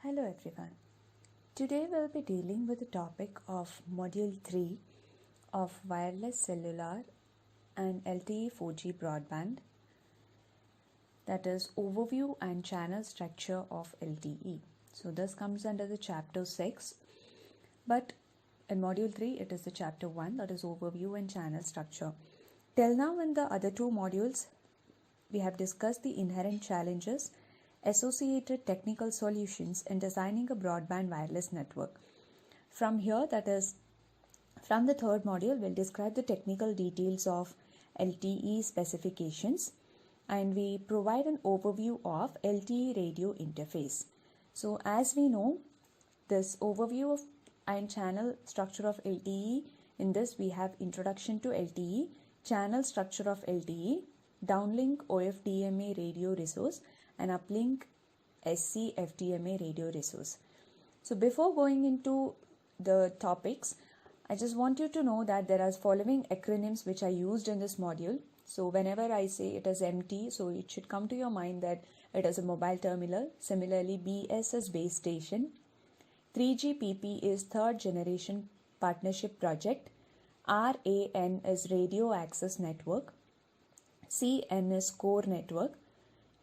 Hello everyone. Today we'll be dealing with the topic of Module 3 of Wireless Cellular and LTE 4G Broadband, that is Overview and Channel Structure of LTE. So this comes under the Chapter 6, but in Module 3 it is the Chapter 1, that is Overview and Channel Structure. Till now in the other two modules we have discussed the inherent challenges, associated technical solutions in designing a broadband wireless network. From here, that is from the third module, we'll describe the technical details of LTE specifications and we provide an overview of LTE radio interface. So as we know, this overview of and channel structure of LTE, in this we have introduction to LTE, channel structure of LTE, downlink OFDMA radio resource and uplink SC FDMA radio resource. So before going into the topics, I just want you to know that there are following acronyms which are used in this module. So whenever I say it is MT, so it should come to your mind that it is a mobile terminal. Similarly, BS is base station. 3GPP is third generation partnership project. RAN is radio access network. CN is core network.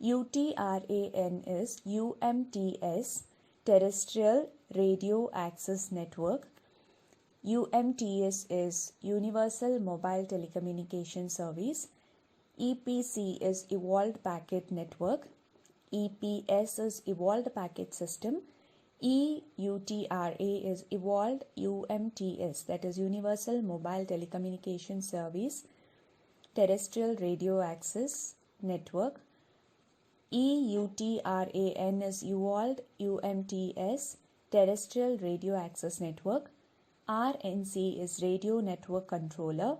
UTRAN is UMTS, terrestrial radio access network. UMTS is Universal Mobile Telecommunication Service. EPC is Evolved Packet Network. EPS is Evolved Packet System. EUTRA is Evolved UMTS, that is Universal Mobile Telecommunication Service, Terrestrial Radio Access Network. EUTRAN is Evolved UMTS, Terrestrial Radio Access Network. RNC is Radio Network Controller.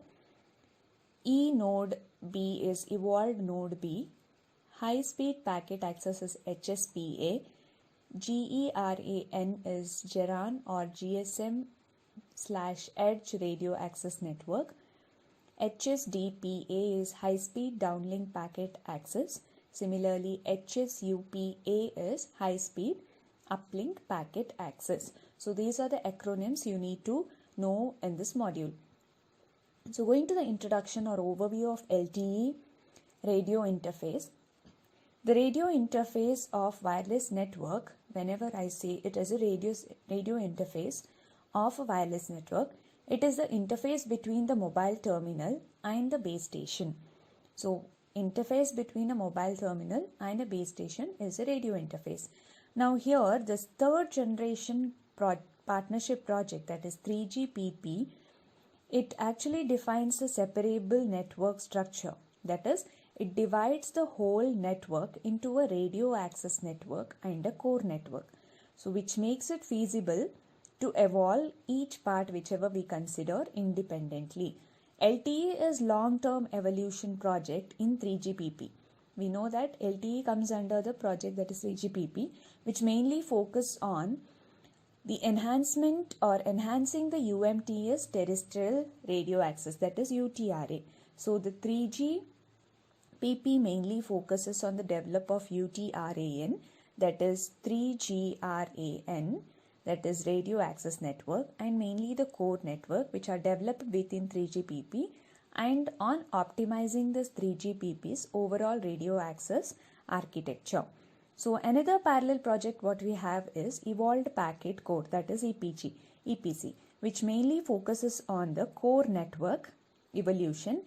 eNode B is Evolved Node B. High Speed Packet Access is HSPA. GERAN is GERAN or GSM/Edge Radio Access Network. HSDPA is High Speed Downlink Packet Access. Similarly, HSUPA is High Speed Uplink Packet Access. So these are the acronyms you need to know in this module. So going to the introduction or overview of LTE radio interface. The radio interface of wireless network, whenever I say it is a radio interface of a wireless network, it is the interface between the mobile terminal and the base station. So interface between a mobile terminal and a base station is a radio interface. Now here this third generation partnership project, that is 3GPP, it actually defines the separable network structure. That is, it divides the whole network into a radio access network and a core network. So which makes it feasible to evolve each part whichever we consider independently. LTE is long-term evolution project in 3GPP. We know that LTE comes under the project that is 3GPP, which mainly focus on the enhancement or enhancing the UMTS terrestrial radio access, that is UTRA. So the 3GPP mainly focuses on the develop of UTRAN, that is 3GRAN, that is radio access network, and mainly the core network which are developed within 3GPP, and on optimizing this 3GPP's overall radio access architecture. So another parallel project what we have is Evolved Packet Core, that is EPC, which mainly focuses on the core network evolution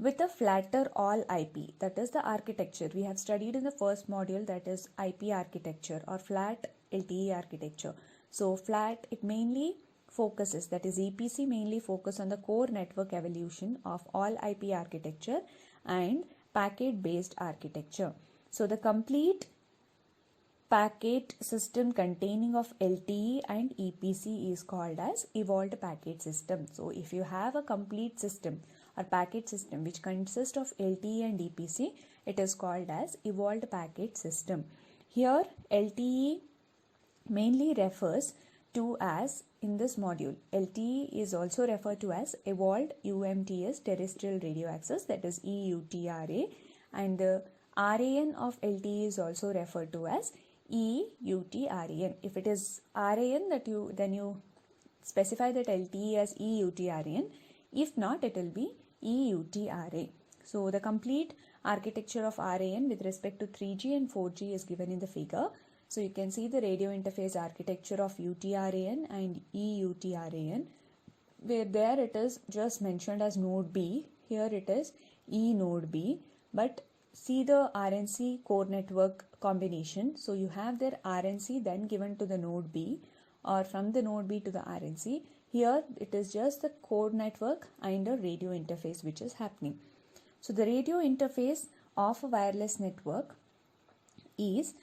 with a flatter all IP, that is the architecture we have studied in the first module, that is IP architecture or flat LTE architecture. So flat, it mainly focuses, that is EPC mainly focus on the core network evolution of all IP architecture and packet based architecture. So the complete packet system containing of LTE and EPC is called as Evolved Packet System. So if you have a complete system or packet system which consists of LTE and EPC, it is called as Evolved Packet System. Here LTE mainly refers to as, in this module, LTE is also referred to as Evolved UMTS Terrestrial Radio Access, that is EUTRA, and the RAN of LTE is also referred to as EUTRAN. If it is RAN, then you specify that LTE as EUTRAN. If not, it will be EUTRA. So the complete architecture of RAN with respect to 3G and 4G is given in the figure. So you can see the radio interface architecture of UTRAN and EUTRAN, where there it is just mentioned as node B. Here it is E node B, but see the RNC core network combination. So you have their RNC then given to the node B, or from the node B to the RNC. Here it is just the core network and a radio interface which is happening. So the radio interface of a wireless network is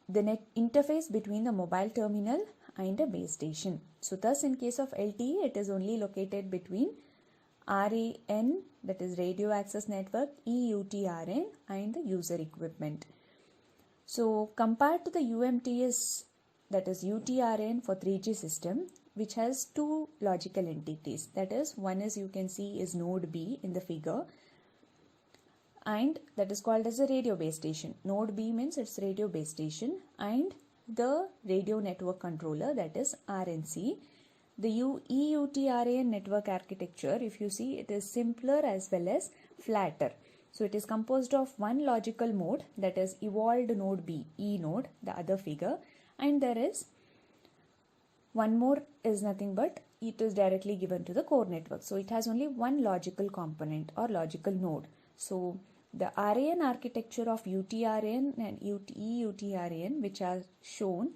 the net interface between the mobile terminal and a base station. So thus in case of LTE, it is only located between RAN, that is radio access network, EUTRN, and the user equipment. So compared to the UMTS, that is UTRN for 3G system, which has two logical entities. That is, one is you can see is node B in the figure, and that is called as a radio base station. Node B means it's radio base station, and the radio network controller, that is RNC. The EUTRAN network architecture, if you see, it is simpler as well as flatter. So it is composed of one logical mode, that is evolved node B, E node, the other figure, and there is one more is nothing but it is directly given to the core network. So it has only one logical component or logical node. So the RAN architecture of UTRN and EUTRN, which are shown,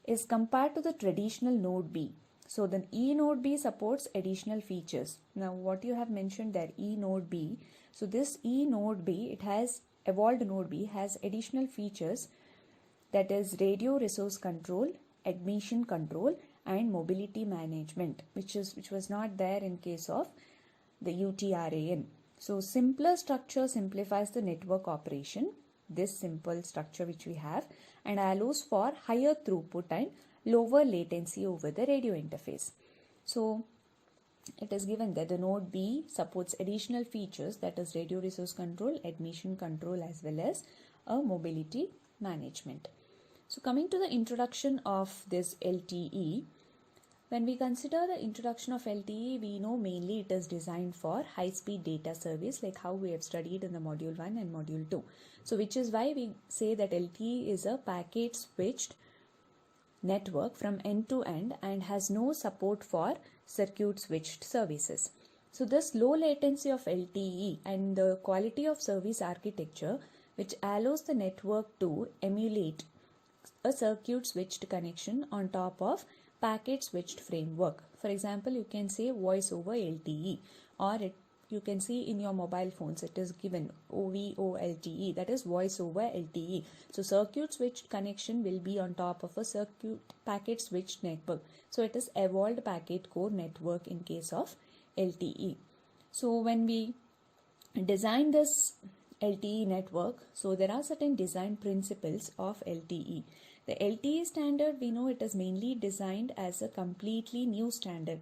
is compared to the traditional node B. So the E node B supports additional features. Now what you have mentioned there, E node B. So this E node B, it has evolved node B, has additional features, that is radio resource control, admission control, and mobility management, which was not there in case of the UTRAN. So simpler structure simplifies the network operation, this simple structure which we have, and allows for higher throughput and lower latency over the radio interface. So it is given that the node B supports additional features, that is radio resource control, admission control, as well as a mobility management. So coming to the introduction of this LTE, when we consider the introduction of LTE, we know mainly it is designed for high-speed data service, like how we have studied in the module 1 and module 2. So which is why we say that LTE is a packet switched network from end to end and has no support for circuit switched services. So this low latency of LTE and the quality of service architecture, which allows the network to emulate a circuit switched connection on top of packet switched framework. For example, you can say voice over LTE, or you can see in your mobile phones it is given OVOLTE, that is voice over LTE. So circuit switched connection will be on top of a circuit packet switched network. So it is evolved packet core network in case of LTE. So when we design this LTE network, so there are certain design principles of LTE. The LTE standard, we know it is mainly designed as a completely new standard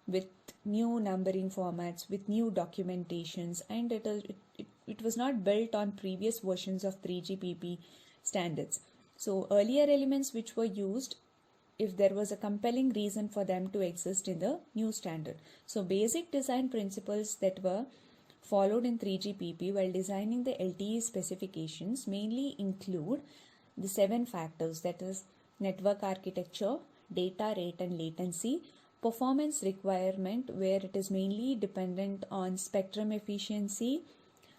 with new numbering formats, with new documentations, and it was not built on previous versions of 3GPP standards. So earlier elements which were used, if there was a compelling reason for them to exist in the new standard. So basic design principles that were followed in 3GPP while designing the LTE specifications mainly include the 7 factors, that is network architecture, data rate and latency, performance requirement where it is mainly dependent on spectrum efficiency,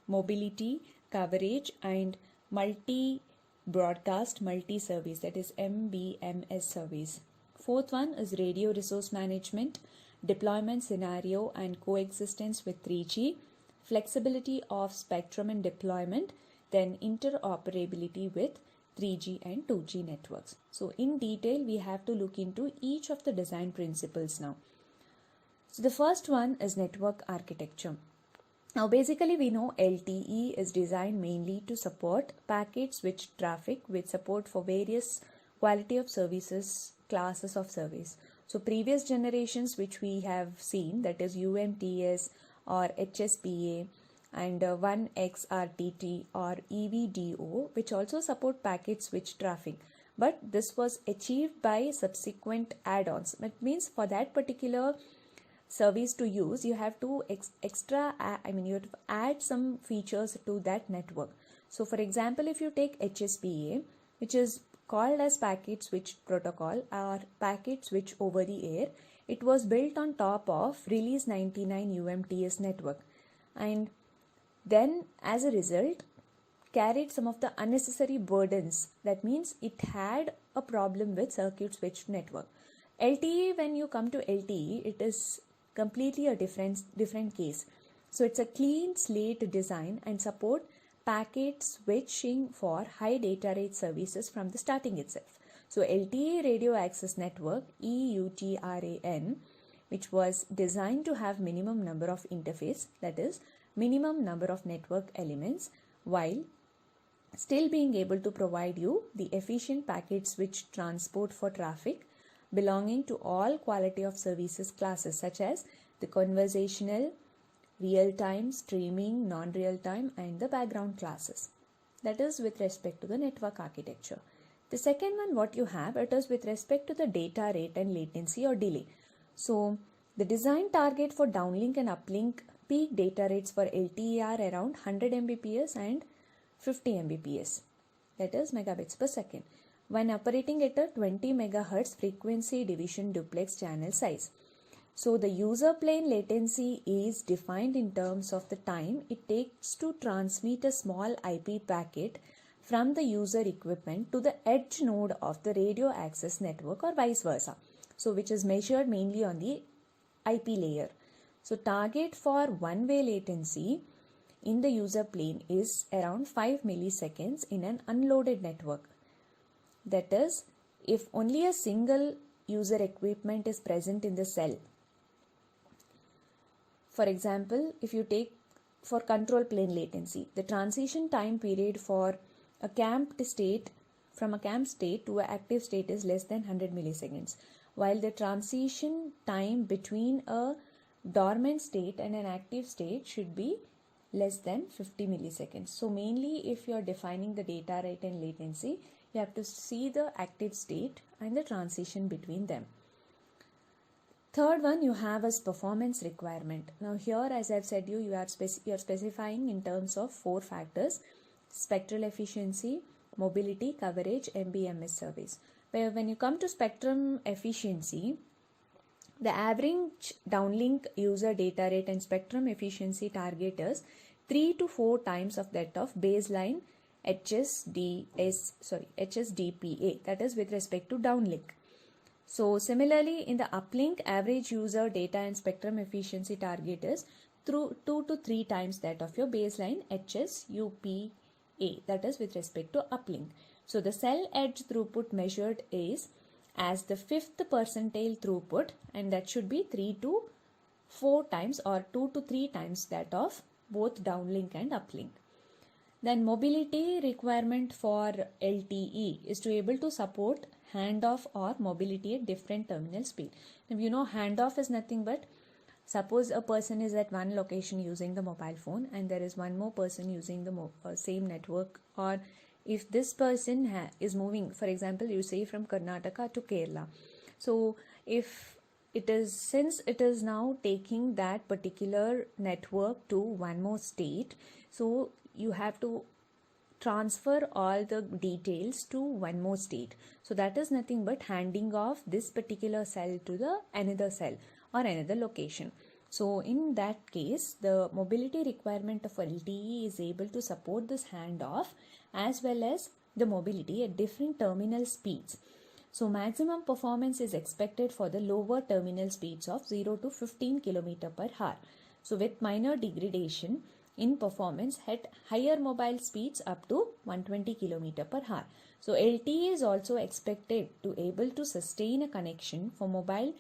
mobility, coverage, and multi-broadcast multi-service, that is MBMS service. Fourth one is radio resource management, deployment scenario and coexistence with 3G, flexibility of spectrum and deployment, then interoperability with 3G and 2G networks. So in detail, we have to look into each of the design principles now. So the first one is network architecture. Now basically we know LTE is designed mainly to support packet switched traffic with support for various quality of services, classes of service. So previous generations which we have seen, that is UMTS or HSPA and 1XRTT or EVDO, which also support packet switch traffic. But this was achieved by subsequent add-ons. It means for that particular service to use, you have to you have to add some features to that network. So for example, if you take HSPA, which is called as packet switch protocol or packet switch over the air, it was built on top of Release 99 UMTS network, and then as a result carried some of the unnecessary burdens. That means it had a problem with circuit switch network. LTE, when you come to LTE, it is completely a different case. So it's a clean slate design and support packet switching for high data rate services from the starting itself. So LTE radio access network, EUTRAN, which was designed to have minimum number of interface, that is minimum number of network elements, while still being able to provide you the efficient packet switch transport for traffic belonging to all quality of services classes such as the conversational, real-time, streaming, non-real-time and the background classes. That is with respect to the network architecture. The second one what you have, it is with respect to the data rate and latency or delay. So the design target for downlink and uplink peak data rates for LTE are around 100 Mbps and 50 Mbps, that is megabits per second, when operating at a 20 MHz frequency division duplex channel size. So the user plane latency is defined in terms of the time it takes to transmit a small IP packet from the user equipment to the edge node of the radio access network or vice versa. So which is measured mainly on the IP layer. So target for one-way latency in the user plane is around 5 milliseconds in an unloaded network. That is, if only a single user equipment is present in the cell. For example, if you take for control plane latency, the transition time period for a camped state from a camped state to an active state is less than 100 milliseconds, while the transition time between a dormant state and an active state should be less than 50 milliseconds. So mainly if you are defining the data rate and latency, you have to see the active state and the transition between them. Third one you have as performance requirement. Now here, as I've said you are specifying in terms of 4 factors: spectral efficiency, mobility, coverage, MBMS service. Where when you come to spectrum efficiency, the average downlink user data rate and spectrum efficiency target is 3 to 4 times of that of baseline HSDPA, that is with respect to downlink. So similarly in the uplink, average user data and spectrum efficiency target is through 2 to 3 times that of your baseline HSUPA, that is with respect to uplink. So the cell edge throughput measured is as the 5th percentile throughput, and that should be 3 to 4 times or 2 to 3 times that of both downlink and uplink. Then mobility requirement for LTE is to able to support handoff or mobility at different terminal speed. Now you know handoff is nothing but, suppose a person is at one location using the mobile phone and there is one more person using the same network, or if this person is moving, for example you say from Karnataka to Kerala. So if it is, since it is now taking that particular network to one more state, so you have to transfer all the details to one more state. So that is nothing but handing off this particular cell to the another cell or another location. So in that case, the mobility requirement of LTE is able to support this handoff as well as the mobility at different terminal speeds. So maximum performance is expected for the lower terminal speeds of 0 to 15 km per hour. So with minor degradation in performance at higher mobile speeds up to 120 km per hour. So LTE is also expected to able to sustain a connection for mobile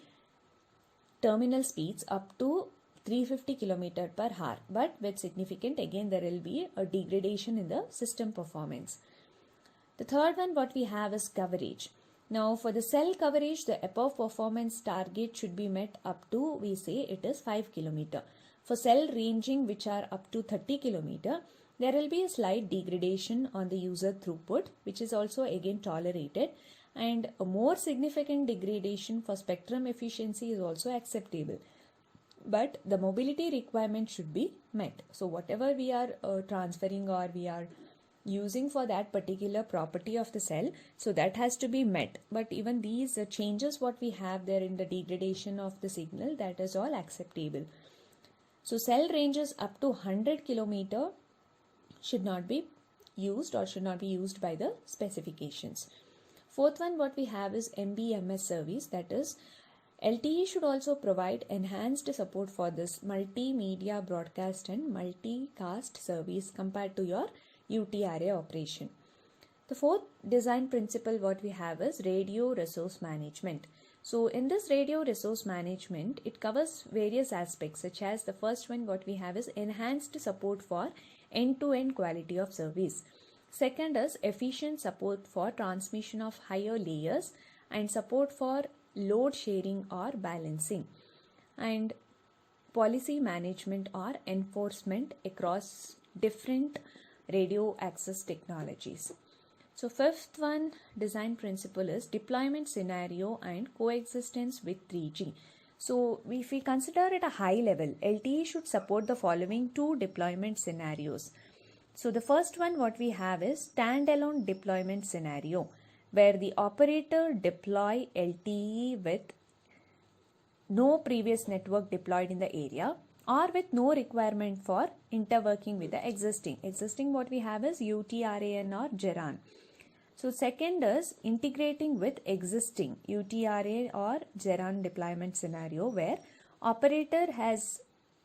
terminal speeds up to 350 km per hour, but with significant, again there will be a degradation in the system performance. The third one what we have is coverage. Now for the cell coverage, the above performance target should be met up to, we say it is 5 km. For cell ranging which are up to 30 km, there will be a slight degradation on the user throughput, which is also again tolerated, and a more significant degradation for spectrum efficiency is also acceptable. But the mobility requirement should be met. So whatever we are transferring or we are using for that particular property of the cell, so that has to be met. But even these changes what we have there in the degradation of the signal, that is all acceptable. So cell ranges up to 100 km should not be used or should not be used by the specifications. Fourth one what we have is MBMS service, that is LTE should also provide enhanced support for this multimedia broadcast and multicast service compared to your UTRA operation. The fourth design principle what we have is radio resource management. So in this radio resource management, it covers various aspects, such as the first one what we have is enhanced support for end-to-end quality of service. Second is efficient support for transmission of higher layers and support for load sharing or balancing, and policy management or enforcement across different radio access technologies. So fifth one design principle is deployment scenario and coexistence with 3G. So if we consider at a high level, LTE should support the following two deployment scenarios. So the first one what we have is standalone deployment scenario, where the operator deploy LTE with no previous network deployed in the area, or with no requirement for interworking with the existing. Existing what we have is UTRAN or GERAN. So second is integrating with existing UTRA or GERAN deployment scenario, where operator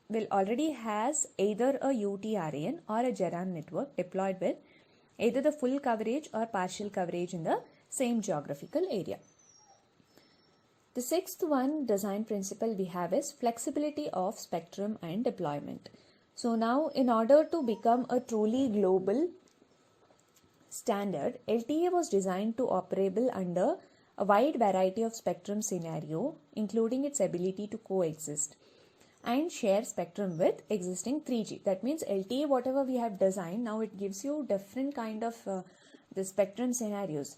will already has either a UTRAN or a GERAN network deployed with either the full coverage or partial coverage in the same geographical area. The sixth one design principle we have is flexibility of spectrum and deployment. So now in order to become a truly global standard, LTE was designed to operable under a wide variety of spectrum scenario, including its ability to coexist and share spectrum with existing 3G. That means LTE whatever we have designed, now it gives you different kind of the spectrum scenarios,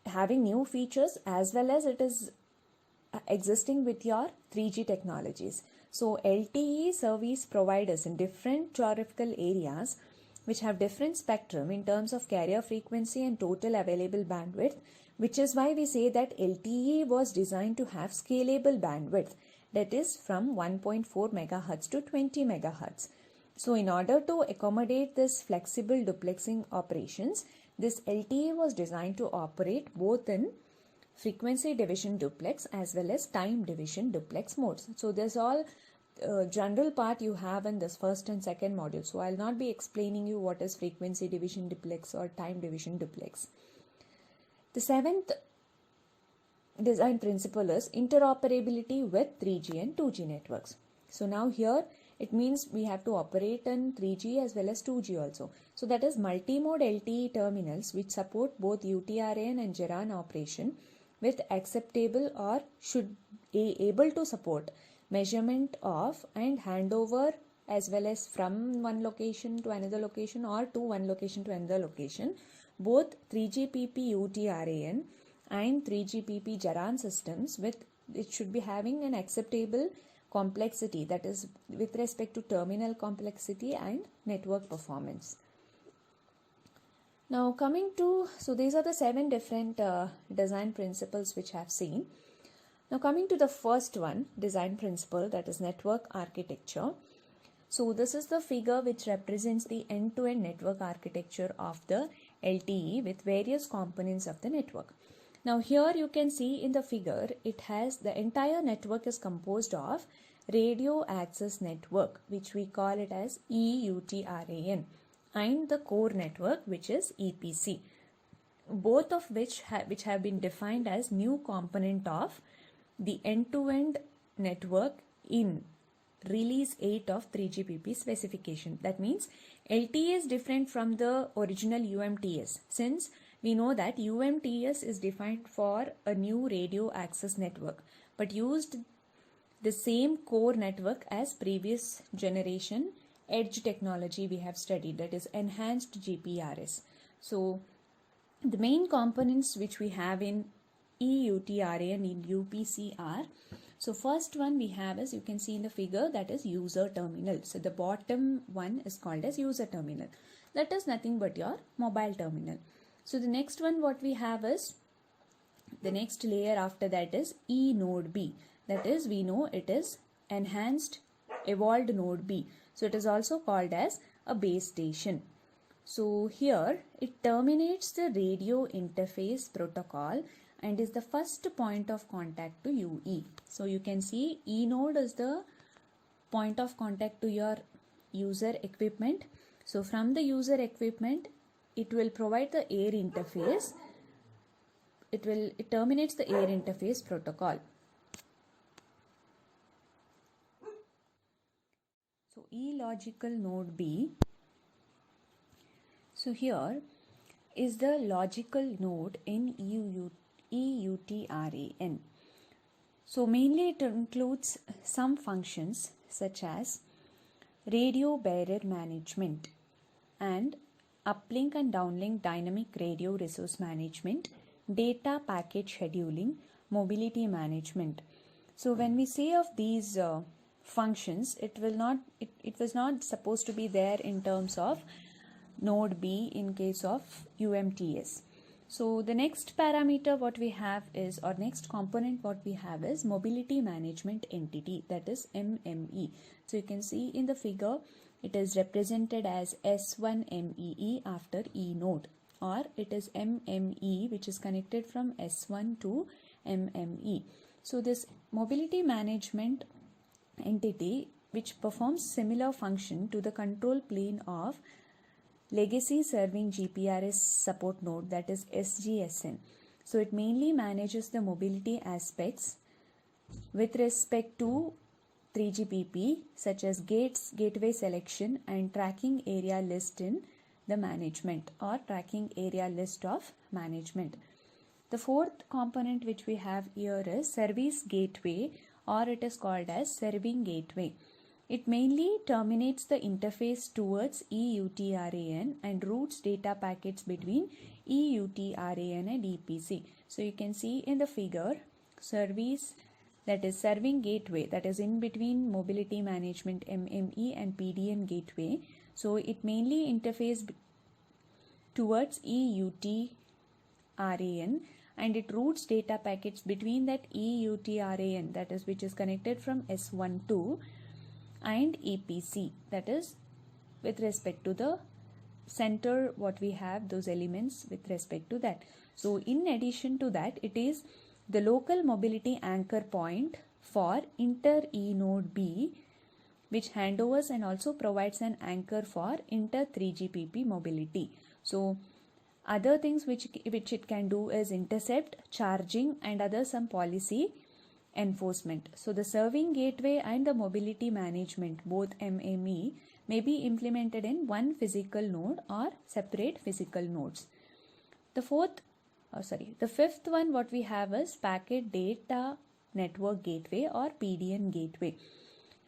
having new features as well as it is existing with your 3G technologies. So LTE service providers in different geographical areas which have different spectrum in terms of carrier frequency and total available bandwidth, which is why we say that LTE was designed to have scalable bandwidth, that is from 1.4 MHz to 20 MHz. So in order to accommodate this flexible duplexing operations, this LTE was designed to operate both in frequency division duplex as well as time division duplex modes. So there's all general part you have in this first and second module. So I'll not be explaining you what is frequency division duplex or time division duplex. The seventh design principle is interoperability with 3G and 2G networks. So now here it means we have to operate in 3G as well as 2G also. So that is multi-mode LTE terminals which support both UTRAN and GERAN operation with acceptable or should be able to support measurement of and handover as well as from one location to another location or to one location to another location, both 3GPP UTRAN and 3GPP GERAN systems with it should be having an acceptable complexity, that is with respect to terminal complexity and network performance. Now coming to, so these are the 7 different design principles which I have seen. Now coming to the first one, design principle, that is network architecture. So this is the figure which represents the end-to-end network architecture of the LTE with various components of the network. Now here you can see in the figure, it has the entire network is composed of radio access network, which we call it as EUTRAN, and the core network, which is EPC, both of which have been defined as new component of the end-to-end network in release 8 of 3GPP specification. That means LTE is different from the original UMTS, since we know that UMTS is defined for a new radio access network but used the same core network as previous generation edge technology we have studied, that is enhanced GPRS. So the main components which we have in EUTRA and in UPC are, so first one we have, as you can see in the figure, that is user terminal. So the bottom one is called as user terminal. That is nothing but your mobile terminal. So the next one what we have is, the next layer after that is eNode B. That is, we know it is enhanced evolved node B. So it is also called as a base station. So here it terminates the radio interface protocol and is the first point of contact to UE. So you can see eNode is the point of contact to your user equipment. So from the user equipment, it will provide the air interface. It terminates the air interface protocol. So E-logical node B. So here is the logical node in EUTRAN. So mainly it includes some functions such as radio bearer management and uplink and downlink dynamic radio resource management, data packet scheduling, mobility management. So when we say of these functions, it was not supposed to be there in terms of node B in case of UMTS. So the next parameter what we have is, or next component what we have is mobility management entity, that is MME. So you can see in the figure it is represented as S1MEE after eNode, or it is MME which is connected from S1 to MME. So this mobility management entity which performs similar function to the control plane of legacy serving GPRS support node, that is SGSN. So it mainly manages the mobility aspects with respect to 3GPP such as gates, gateway selection and tracking area list in the management, or tracking area list of management. The fourth component which we have here is service gateway, or it is called as serving gateway. It mainly terminates the interface towards EUTRAN and routes data packets between EUTRAN and EPC. So you can see in the figure, service, that is serving gateway, that is in between mobility management MME and PDN gateway. So it mainly interfaces towards EUTRAN and it routes data packets between that EUTRAN, that is which is connected from S12 and EPC, that is with respect to the center what we have, those elements with respect to that. So in addition to that, it is the local mobility anchor point for inter eNode B, which handovers and also provides an anchor for inter 3GPP mobility. So other things which it can do is intercept, charging and other some policy enforcement. So the serving gateway and the mobility management, both MME, may be implemented in one physical node or separate physical nodes. The fifth one what we have is packet data network gateway, or PDN gateway.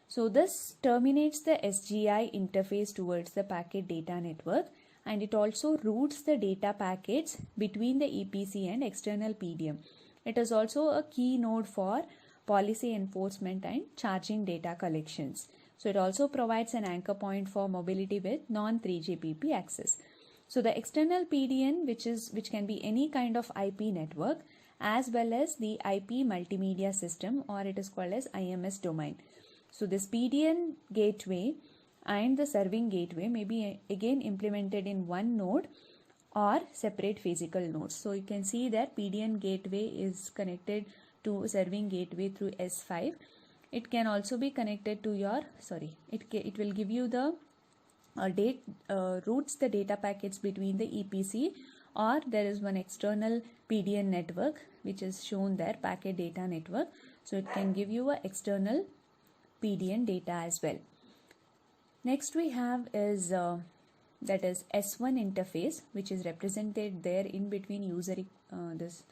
So this terminates the SGI interface towards the packet data network, and it also routes the data packets between the EPC and external PDM. It is also a key node for policy enforcement and charging data collections. So it also provides an anchor point for mobility with non-3GPP access. So the external PDN, which can be any kind of IP network, as well as the IP multimedia system, or it is called as IMS domain. So this PDN gateway and the serving gateway may be again implemented in one node or separate physical nodes. So you can see that PDN gateway is connected to serving gateway through S5. It can also be connected to your, it will give you the routes the data packets between the EPC, or there is one external PDN network which is shown there, packet data network. So it can give you a external PDN data as well. Next we have is that is S1 interface, which is represented there in between user this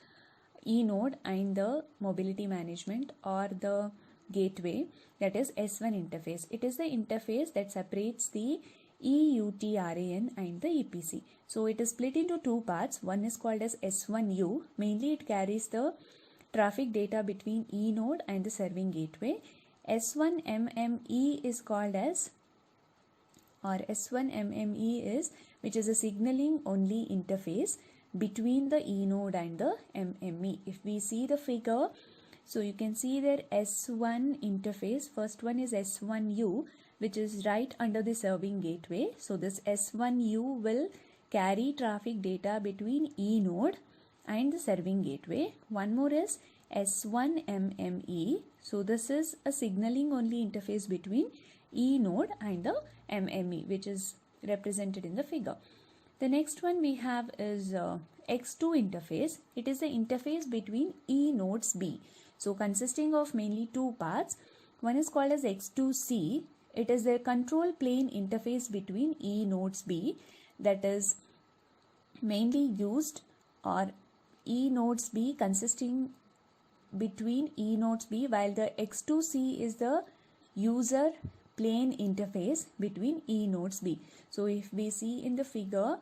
eNode and the mobility management or the gateway, that is S1 interface. It is the interface that separates the EUTRAN and the EPC. So it is split into two parts. One is called as S1U. Mainly it carries the traffic data between E node and the serving gateway. S1MME is called as, or S1MME is, which is a signaling only interface between the E node and the MME. If we see the figure, so you can see there S1 interface, first one is S1U, which is right under the serving gateway. So this S1U will carry traffic data between E node and the serving gateway. One more is S1MME. So this is a signaling only interface between E node and the MME, which is represented in the figure. The next one we have is X2 interface. It is the interface between E nodes B. So consisting of mainly two parts. One is called as X2C. It is the control plane interface between E nodes B, that is mainly used, or E nodes B consisting between E nodes B, while the X2C is the user plane interface between E nodes B. So if we see in the figure,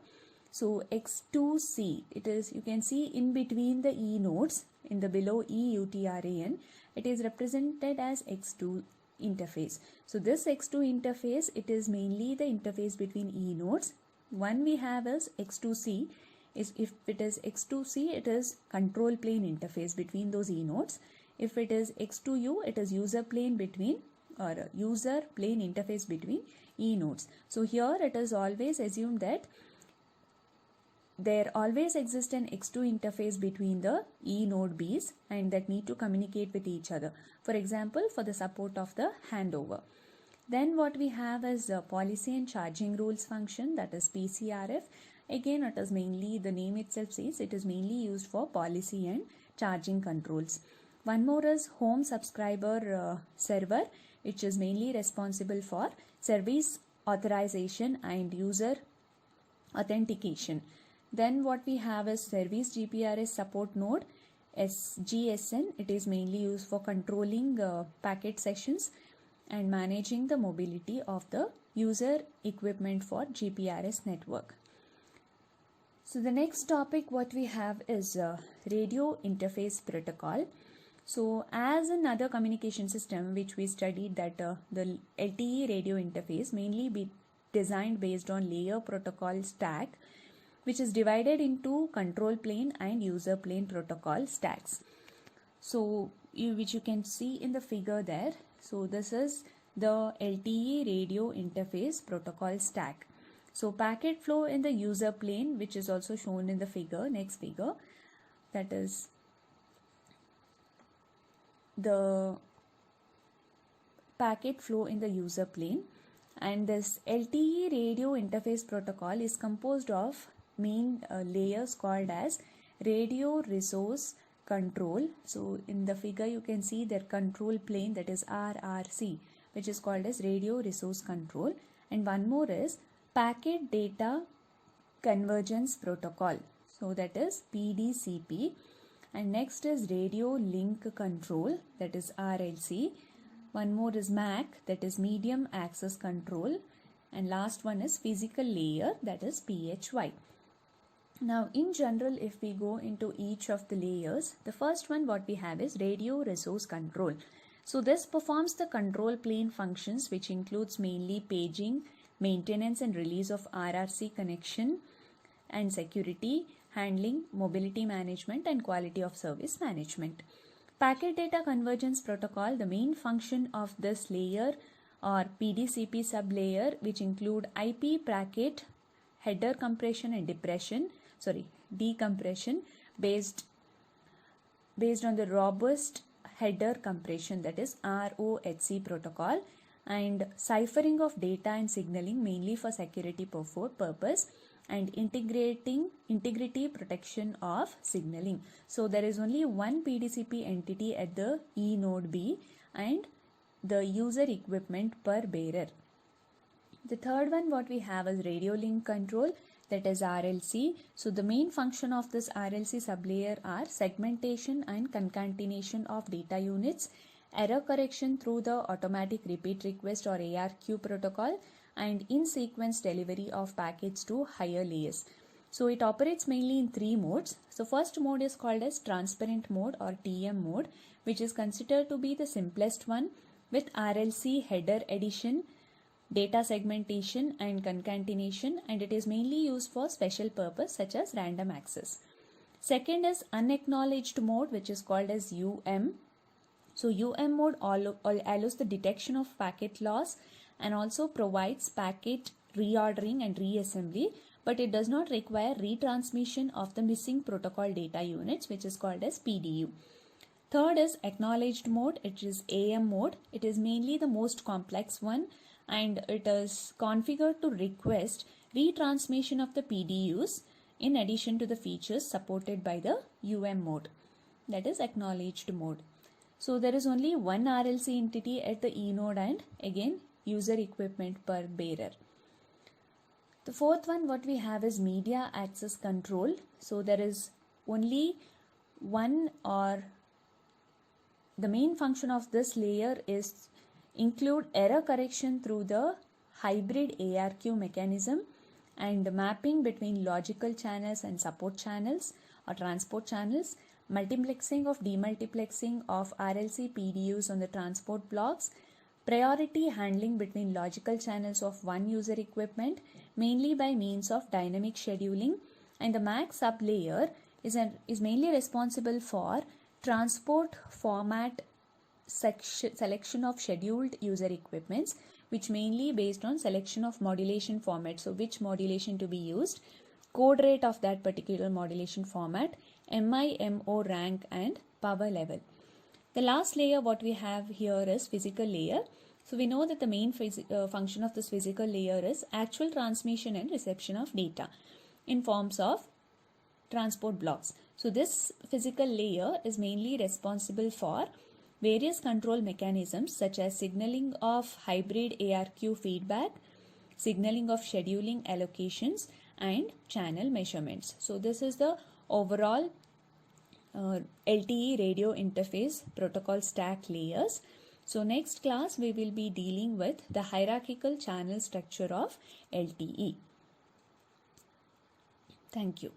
so X2C, it is, you can see in between the E nodes, in the below EUTRAN, it is represented as X2 interface. So this X2 interface, it is mainly the interface between E nodes. One we have is X2C. Is if it is X2C, it is control plane interface between those E nodes. If it is X2U, it is user plane between, or user plane interface between E nodes. So here it is always assumed that there always exists an X2 interface between the E node Bs and that need to communicate with each other. For example, for the support of the handover. Then what we have is policy and charging rules function, that is PCRF. Again, it is mainly, the name itself says, it is mainly used for policy and charging controls. One more is home subscriber server, which is mainly responsible for service authorization and user authentication. Then what we have is service GPRS support node, SGSN. It is mainly used for controlling packet sessions and managing the mobility of the user equipment for GPRS network. So the next topic what we have is radio interface protocol. So as another communication system which we studied, that the LTE radio interface mainly be designed based on layer protocol stack, which is divided into control plane and user plane protocol stacks. So which you can see in the figure there. So this is the LTE radio interface protocol stack. So packet flow in the user plane, which is also shown in the figure, next figure, that is the packet flow in the user plane. And this LTE radio interface protocol is composed of main layers called as radio resource control. So in the figure you can see their control plane, that is RRC, which is called as radio resource control. And one more is packet data convergence protocol, so that is PDCP. And next is radio link control, that is RLC. One more is MAC, that is medium access control. And last one is physical layer, that is PHY. Now in general, if we go into each of the layers, the first one what we have is radio resource control. So this performs the control plane functions, which includes mainly paging, maintenance and release of RRC connection and security, handling, mobility management and quality of service management. Packet data convergence protocol, the main function of this layer or PDCP sublayer, which include IP packet header compression and decompression based on the robust header compression, that is ROHC protocol, and ciphering of data and signaling mainly for security purpose, and integrity protection of signaling. So there is only one PDCP entity at the E node B and the user equipment per bearer. The third one what we have is radio link control, that is RLC. So the main function of this RLC sublayer are segmentation and concatenation of data units, error correction through the automatic repeat request or ARQ protocol, and in sequence delivery of packets to higher layers. So it operates mainly in three modes. So first mode is called as transparent mode or TM mode, which is considered to be the simplest one, with RLC header addition, data segmentation and concatenation, and it is mainly used for special purpose such as random access. Second is unacknowledged mode, which is called as UM. So UM mode allows the detection of packet loss and also provides packet reordering and reassembly, but it does not require retransmission of the missing protocol data units, which is called as PDU. Third is acknowledged mode, it is AM mode. It is mainly the most complex one, and it is configured to request retransmission of the PDUs in addition to the features supported by the UM mode, that is acknowledged mode. So there is only one RLC entity at the E node and again user equipment per bearer. The fourth one what we have is media access control. So there is only one, or the main function of this layer is include error correction through the hybrid ARQ mechanism and mapping between logical channels and support channels or transport channels, multiplexing of demultiplexing of RLC PDUs on the transport blocks, priority handling between logical channels of one user equipment mainly by means of dynamic scheduling, and the MAC sublayer is mainly responsible for transport format selection of scheduled user equipments, which mainly based on selection of modulation format. So which modulation to be used, code rate of that particular modulation format, MIMO rank and power level. The last layer what we have here is physical layer. So we know that the main function of this physical layer is actual transmission and reception of data in forms of transport blocks. So this physical layer is mainly responsible for various control mechanisms such as signaling of hybrid ARQ feedback, signaling of scheduling allocations and channel measurements. So this is the overall LTE radio interface protocol stack layers. So next class we will be dealing with the hierarchical channel structure of LTE. Thank you.